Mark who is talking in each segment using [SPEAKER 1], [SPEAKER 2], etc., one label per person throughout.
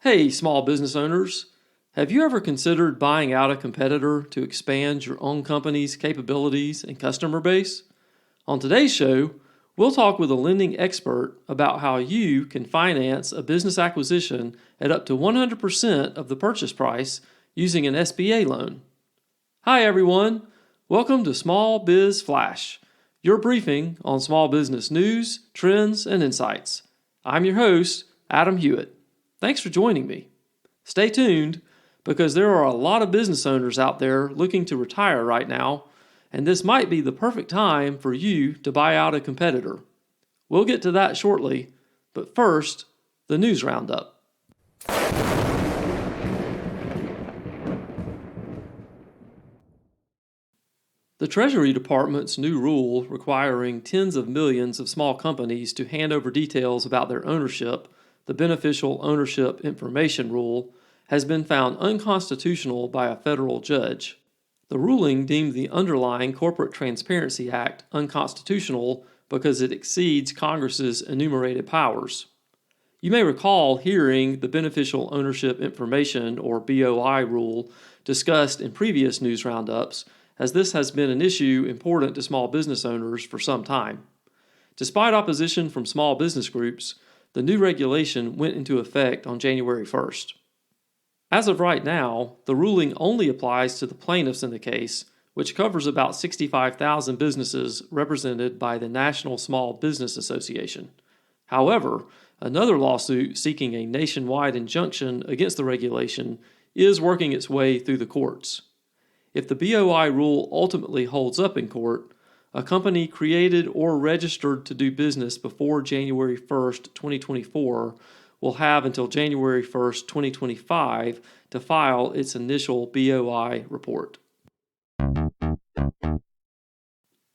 [SPEAKER 1] Hey, small business owners. Have you ever considered buying out a competitor to expand your own company's capabilities and customer base? On today's show, we'll talk with a lending expert about how you can finance a business acquisition at up to 100% of the purchase price using an SBA loan. Hi, everyone. Welcome to Small Biz Flash, your briefing on small business news, trends, and insights. I'm your host, Adam Hewitt. Thanks for joining me. Stay tuned because there are a lot of business owners out there looking to retire right now, and this might be the perfect time for you to buy out a competitor. We'll get to that shortly, but first, the news roundup. The Treasury Department's new rule requiring tens of millions of small companies to hand over details about their ownership, the Beneficial Ownership Information Rule, has been found unconstitutional by a federal judge. The ruling deemed the underlying Corporate Transparency Act unconstitutional because it exceeds Congress's enumerated powers. You may recall hearing the Beneficial Ownership Information, or BOI, rule discussed in previous news roundups, as this has been an issue important to small business owners for some time. Despite opposition from small business groups, the new regulation went into effect on January 1st. As of right now, the ruling only applies to the plaintiffs in the case, which covers about 65,000 businesses represented by the National Small Business Association. However, another lawsuit seeking a nationwide injunction against the regulation is working its way through the courts. If the BOI rule ultimately holds up in court, a company created or registered to do business before January 1st, 2024 will have until January 1st, 2025 to file its initial BOI report.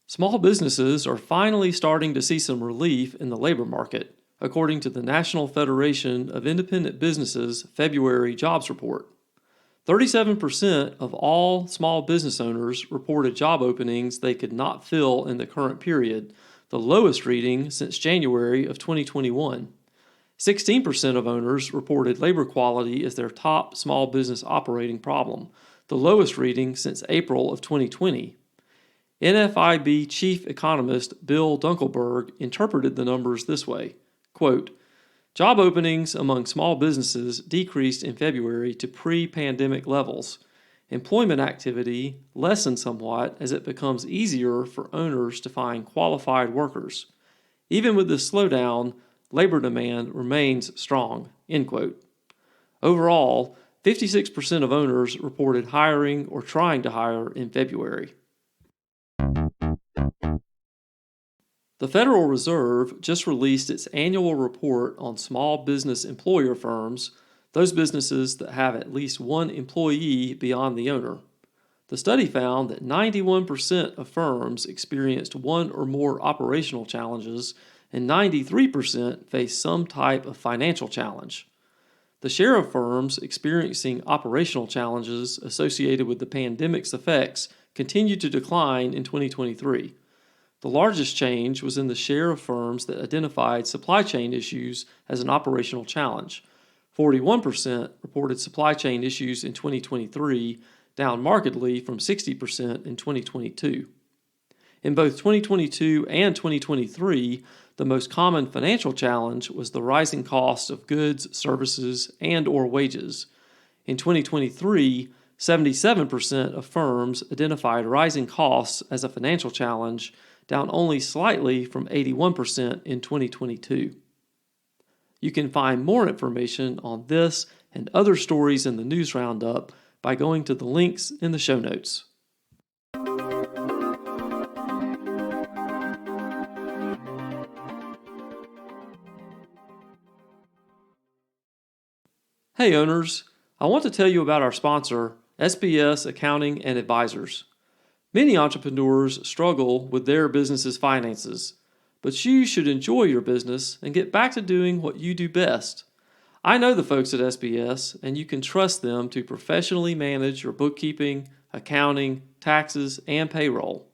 [SPEAKER 1] Small businesses are finally starting to see some relief in the labor market, according to the National Federation of Independent Businesses' February jobs report. 37% of all small business owners reported job openings they could not fill in the current period, the lowest reading since January of 2021. 16% of owners reported labor quality as their top small business operating problem, the lowest reading since April of 2020. NFIB chief economist Bill Dunkelberg interpreted the numbers this way, quote, "Job openings among small businesses decreased in February to pre-pandemic levels. Employment activity lessened somewhat as it becomes easier for owners to find qualified workers. Even with this slowdown, labor demand remains strong." End quote. Overall, 56% of owners reported hiring or trying to hire in February. The Federal Reserve just released its annual report on small business employer firms, those businesses that have at least one employee beyond the owner. The study found that 91% of firms experienced one or more operational challenges, and 93% faced some type of financial challenge. The share of firms experiencing operational challenges associated with the pandemic's effects continued to decline in 2023. The largest change was in the share of firms that identified supply chain issues as an operational challenge. 41% reported supply chain issues in 2023, down markedly from 60% in 2022. In both 2022 and 2023, the most common financial challenge was the rising cost of goods, services, and/or wages. In 2023, 77% of firms identified rising costs as a financial challenge, down only slightly from 81% in 2022. You can find more information on this and other stories in the news roundup by going to the links in the show notes. Hey owners, I want to tell you about our sponsor, SBS Accounting and Advisors. Many entrepreneurs struggle with their business's finances, but you should enjoy your business and get back to doing what you do best. I know the folks at SBS, and you can trust them to professionally manage your bookkeeping, accounting, taxes, and payroll.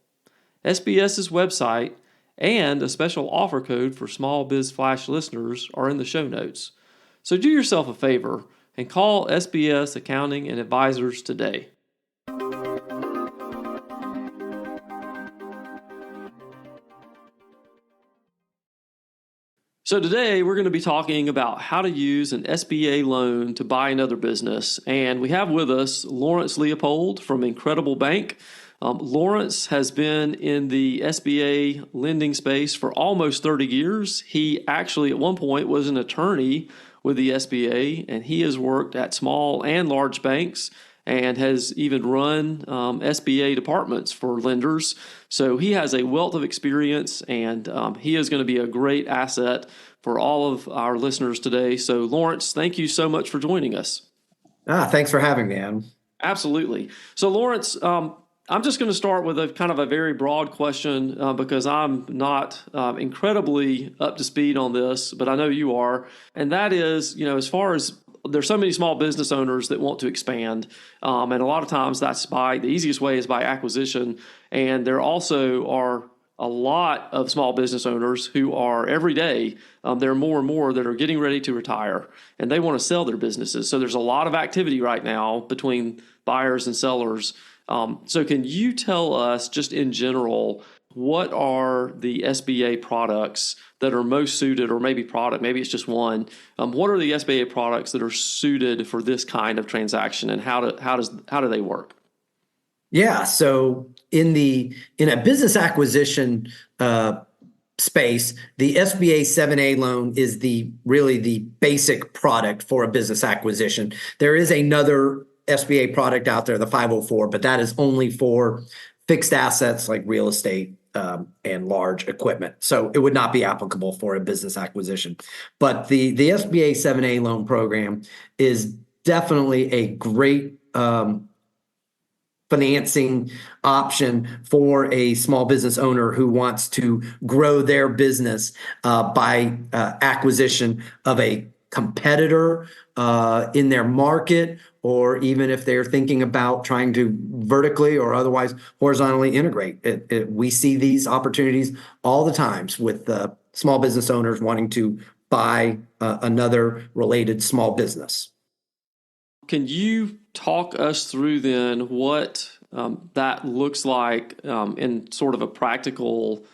[SPEAKER 1] SBS's website and a special offer code for Small Biz Flash listeners are in the show notes. So do yourself a favor, and call SBS Accounting and Advisors today. So today we're going to be talking about how to use an SBA loan to buy another business. And we have with us Laurence Leopold from IncredibleBank. Laurence has been in the SBA lending space for almost 30 years. He actually at one point was an attorney with the SBA, and he has worked at small and large banks and has even run SBA departments for lenders. So he has a wealth of experience, and he is going to be a great asset for all of our listeners today. So Laurence, thank you so much for joining us.
[SPEAKER 2] Thanks for having me, Adam.
[SPEAKER 1] Absolutely. So Laurence, I'm just going to start with a kind of a very broad question because I'm not incredibly up to speed on this, but I know you are. And that is, as far as there's so many small business owners that want to expand. And a lot of times the easiest way is by acquisition. And there also are a lot of small business owners who are every day, there are more and more that are getting ready to retire and they want to sell their businesses. So there's a lot of activity right now between buyers and sellers. So can you tell us just in general, what are the SBA products that are most suited, or maybe maybe it's just one. What are the SBA products that are suited for this kind of transaction, and how do they work?
[SPEAKER 2] Yeah, so in a business acquisition space, the SBA 7A loan is really the basic product for a business acquisition. There is another SBA product out there, the 504, but that is only for fixed assets like real estate and large equipment. So it would not be applicable for a business acquisition. But the SBA 7A loan program is definitely a great financing option for a small business owner who wants to grow their business by acquisition of a competitor in their market, or even if they're thinking about trying to vertically or otherwise horizontally integrate. We see these opportunities all the times with small business owners wanting to buy another related small business.
[SPEAKER 1] Can you talk us through then what that looks like in sort of a practical,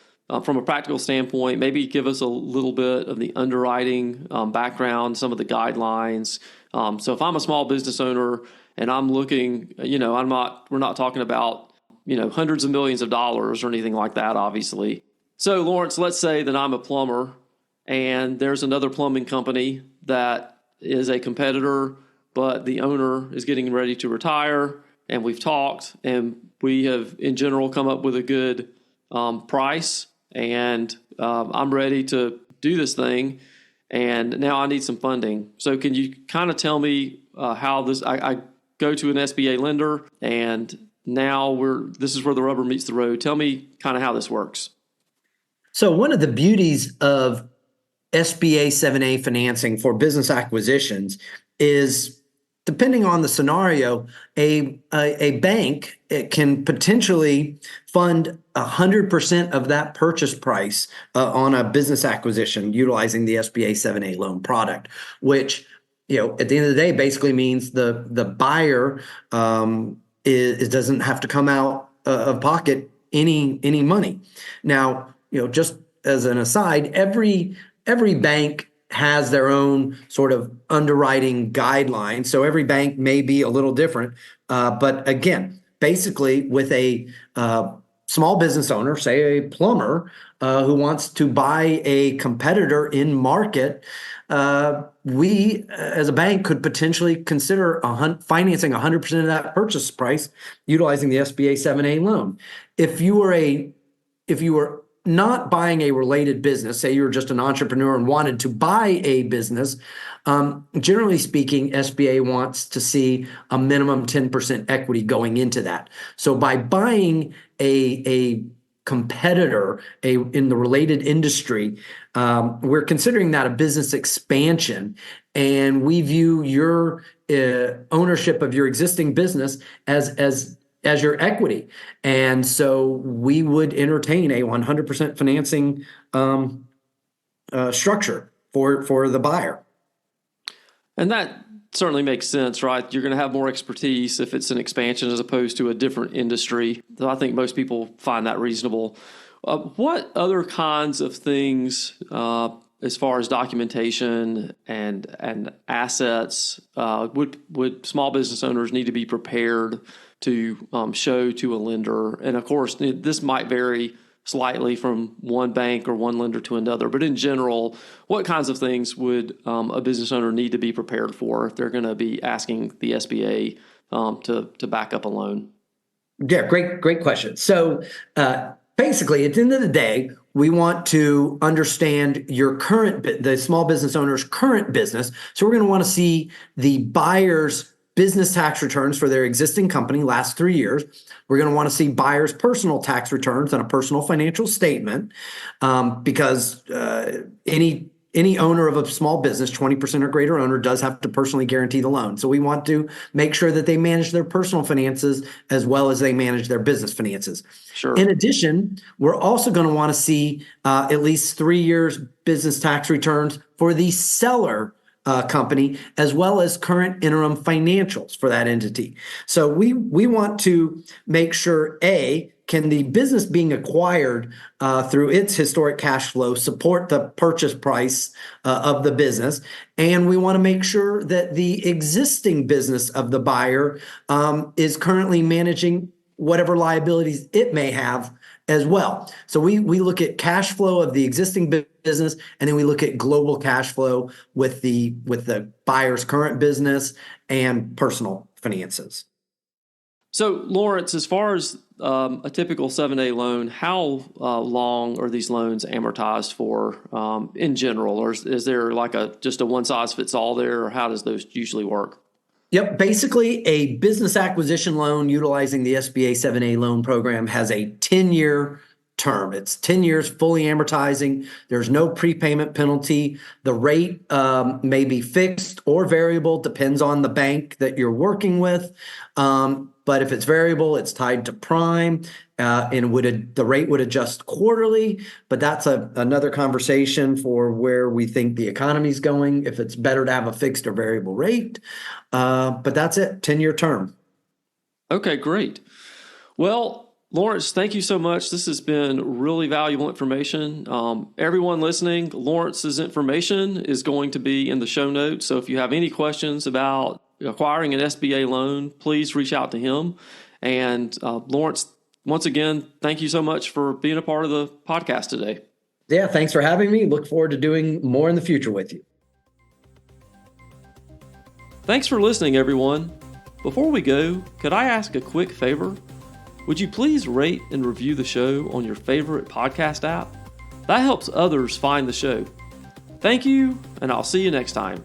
[SPEAKER 1] from a practical standpoint? Maybe give us a little bit of the underwriting background, some of the guidelines. So if I'm a small business owner and I'm looking, we're not talking about, hundreds of millions of dollars or anything like that, obviously. So Laurence, let's say that I'm a plumber and there's another plumbing company that is a competitor, but the owner is getting ready to retire, and we've talked, and we have, in general, come up with a good price, and I'm ready to do this thing, and now I need some funding. So can you kind of tell me how this, I go to an SBA lender, and now this is where the rubber meets the road. Tell me kind of how this works.
[SPEAKER 2] So one of the beauties of SBA 7A financing for business acquisitions is, depending on the scenario, a bank can potentially fund 100% of that purchase price on a business acquisition utilizing the SBA 7A loan product, which, at the end of the day, basically means the buyer doesn't have to come out of pocket any money. Now, just as an aside, every bank has their own sort of underwriting guidelines. So every bank may be a little different. But again, basically with a small business owner, say a plumber, who wants to buy a competitor in market, we as a bank could potentially consider financing 100% of that purchase price utilizing the SBA 7A loan. If you were not buying a related business, say you're just an entrepreneur and wanted to buy a business, generally speaking, SBA wants to see a minimum 10% equity going into that. So by buying a competitor in the related industry, we're considering that a business expansion, and we view your ownership of your existing business as your equity. And so we would entertain a 100% financing structure for the buyer.
[SPEAKER 1] And that certainly makes sense, right? You're going to have more expertise if it's an expansion as opposed to a different industry. So I think most people find that reasonable. What other kinds of things, as far as documentation and assets, would small business owners need to be prepared to show to a lender? And of course, this might vary slightly from one bank or one lender to another, but in general, what kinds of things would a business owner need to be prepared for if they're going to be asking the SBA to back up a loan?
[SPEAKER 2] Yeah, great question. So basically, at the end of the day, we want to understand the small business owner's current business. So we're going to want to see the buyer's business tax returns for their existing company last 3 years. We're going to want to see buyer's personal tax returns and a personal financial statement, because any owner of a small business, 20% or greater owner, does have to personally guarantee the loan. So we want to make sure that they manage their personal finances as well as they manage their business finances.
[SPEAKER 1] Sure.
[SPEAKER 2] In addition, we're also going to want to see at least 3 years business tax returns for the seller company, as well as current interim financials for that entity. So we want to make sure, can the business being acquired through its historic cash flow support the purchase price of the business? And we want to make sure that the existing business of the buyer is currently managing whatever liabilities it may have as well. So we look at cash flow of the existing business, and then we look at global cash flow with the buyer's current business and personal finances.
[SPEAKER 1] So, Laurence, as far as a typical 7A loan, how long are these loans amortized for in general? Or is there like just a one-size-fits-all there, or how does those usually work?
[SPEAKER 2] Yep. Basically, a business acquisition loan utilizing the SBA 7A loan program has a 10-year term. It's 10 years fully amortizing. There's no prepayment penalty. The rate may be fixed or variable, depends on the bank that you're working with. But if it's variable, it's tied to prime, and the rate would adjust quarterly. But that's another conversation for where we think the economy's going, if it's better to have a fixed or variable rate. But that's it, 10-year term.
[SPEAKER 1] Okay, great. Well, Laurence, thank you so much. This has been really valuable information. Everyone listening, Laurence's information is going to be in the show notes. So if you have any questions about acquiring an SBA loan, please reach out to him. And Laurence, once again, thank you so much for being a part of the podcast today.
[SPEAKER 2] Yeah, thanks for having me. Look forward to doing more in the future with you.
[SPEAKER 1] Thanks for listening, everyone. Before we go, could I ask a quick favor? Would you please rate and review the show on your favorite podcast app? That helps others find the show. Thank you, and I'll see you next time.